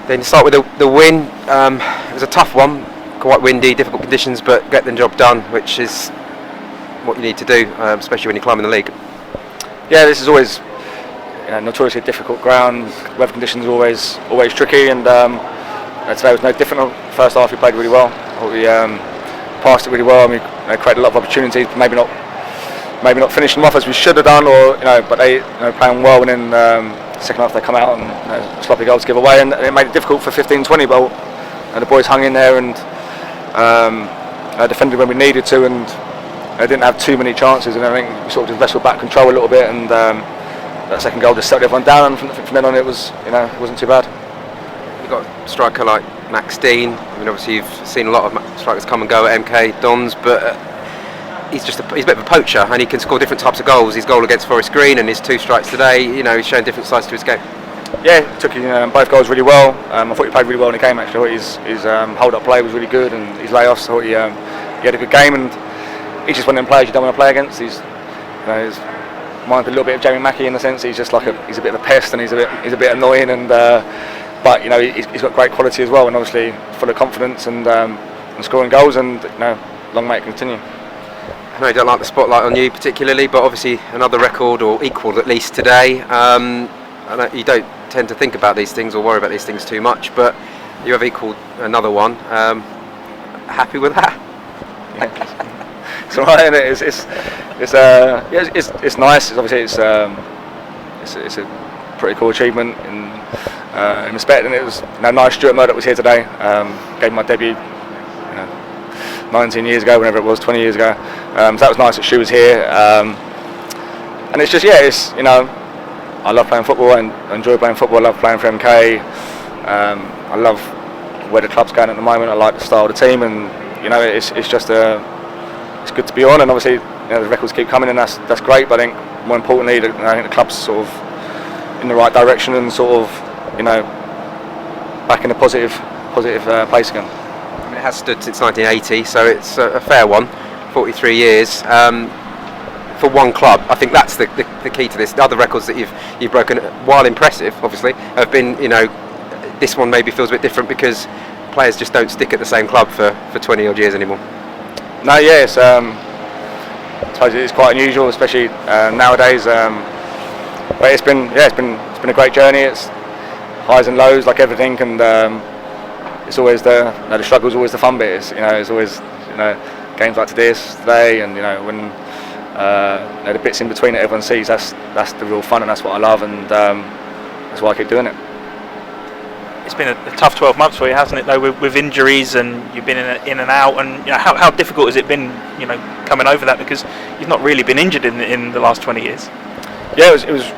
Then start with the win. It was a tough one, quite windy, difficult conditions, but get the job done, which is what you need to do, especially when you're climbing the league. Yeah, this is always notoriously difficult ground. Weather conditions are always tricky, and today was no different. First half we played really well. I thought we passed it really well, and we created a lot of opportunities. Maybe not finishing them off as we should have done, but they playing well, and then second half they come out and sloppy goals give away, and it made it difficult for 15-20. But the boys hung in there and defended when we needed to, and didn't have too many chances. And I think we sort of just wrestled back control a little bit, and that second goal just settled everyone down. And from then on, it wasn't too bad. You've got a striker like Max Dean. I mean, obviously you've seen a lot of strikers come and go at MK Dons, but he's a bit of a poacher, and he can score different types of goals. His goal against Forest Green and his 2 strikes today, he's showing different sides to his game. Yeah, took both goals really well. I thought he played really well in the game. Actually, I thought his hold-up play was really good, and his layoffs. I thought he had a good game, and he's just one of them players you don't want to play against. He's reminds me a little bit of Jamie Mackie in the sense he's just he's a bit of a pest, and he's a bit annoying, and but he's got great quality as well, and obviously full of confidence and scoring goals, and long may it continue. I know you don't like the spotlight on you particularly, but obviously another record, or equal at least today. I know you don't tend to think about these things or worry about these things too much, but you have equalled another one. Happy with that? It's alright, and it's nice. Obviously, it's a pretty cool achievement in respect, and it was nice. Stuart Murdoch was here today. Gave my debut 19 years ago, whenever it was, 20 years ago. So that was nice that Stu was here. And it's just, I love playing football and enjoy playing football. I love playing for MK. I love where the club's going at the moment. I like the style of the team, and it's just it's good to be on. And obviously, the records keep coming, and that's great. But I think more importantly, I think the club's sort of in the right direction and sort of back in a positive place again. It has stood since 1980, so it's a fair one. 43 years for one club. I think that's the key to this. The other records that you've broken, while impressive, obviously, have been. This one maybe feels a bit different because players just don't stick at the same club for 20 odd years anymore. No, I suppose it is quite unusual, especially nowadays. But it's been a great journey. It's highs and lows, like everything, and it's always the struggle's always the fun bit. It's always games like today, and when the bits in between that everyone sees, that's the real fun, and that's what I love, and that's why I keep doing it. It's been a tough 12 months for you, hasn't it? Though with injuries, and you've been in and out, and how difficult has it been, coming over that, because you've not really been injured in the last 20 years. Yeah, it was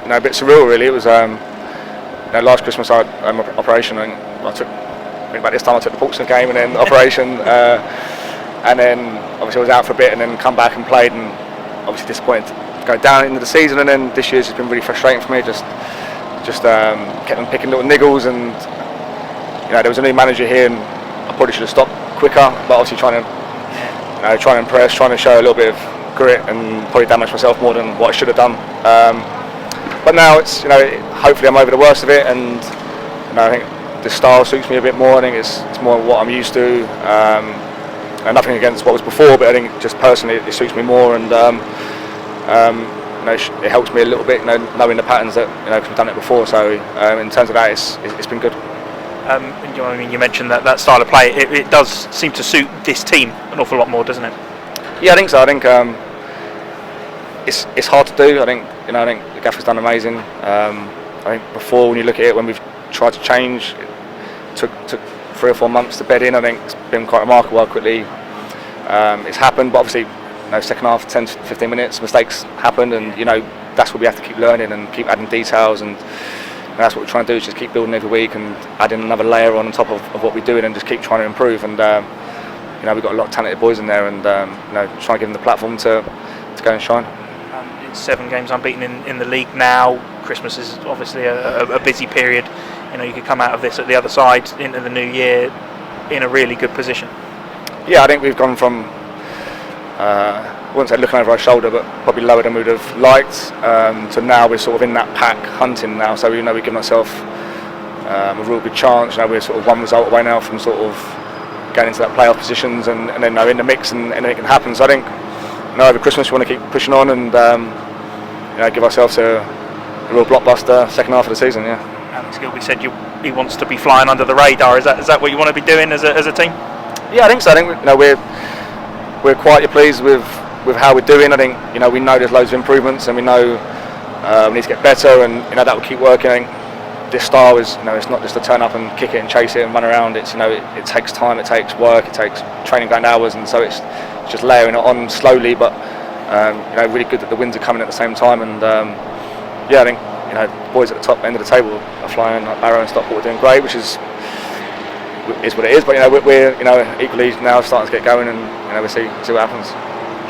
a bit surreal, really. It was last Christmas I had my operation, and I took the Portsmouth game and then operation, and then obviously I was out for a bit and then come back and played, and obviously disappointed to go down into the season. And then this year's has been really frustrating for me. Just kept on picking little niggles, and there was a new manager here, and I probably should have stopped quicker. But obviously trying to impress, trying to show a little bit of grit, and probably damage myself more than what I should have done. But now it's hopefully I'm over the worst of it, and I think the style suits me a bit more. I think it's more what I'm used to. And nothing against what was before, but I think just personally it suits me more, and it helps me a little bit, knowing the patterns that cause I've done it before. So in terms of that, it's been good. You mentioned that style of play. It does seem to suit this team an awful lot more, doesn't it? Yeah, I think so. I think it's hard to do. I think the gaffer's done amazing. I think before, when you look at it, when we've tried to change, it took 3 or 4 months to bed in. I think it's been quite remarkable how quickly it's happened. But obviously, second half, 10 to 15 minutes, mistakes happened, and that's what we have to keep learning and keep adding details, and that's what we're trying to do, is just keep building every week and adding another layer on top of what we're doing, and just keep trying to improve. And we've got a lot of talented boys in there, and trying to give them the platform to go and shine. It's 7 games unbeaten in the league now. Christmas is obviously a busy period. You could come out of this at the other side into the new year in a really good position. Yeah, I think we've gone from I wouldn't say looking over our shoulder, but probably lower than we would have liked, to now we're sort of in that pack hunting now. So we've given ourselves a real good chance. We're sort of one result away now from sort of getting into that playoff positions, and then in the mix, and anything can happen. So I think over Christmas we want to keep pushing on and give ourselves a real blockbuster second half of the season. Yeah. Alex Gilby said he wants to be flying under the radar. Is that what you want to be doing as a team? Yeah, I think so. I think we're quite pleased with how we're doing. I think we know there's loads of improvements, and we know we need to get better, and that will keep working. I think this style is it's not just to turn up and kick it and chase it and run around. It's it takes time, it takes work, it takes training ground hours, and so it's just layering it on slowly, but really good that the wins are coming at the same time. And I think the boys at the top end of the table are flying. Like Barrow and Stockport are doing great, which is what it is. But we're equally now starting to get going, and we'll see what happens.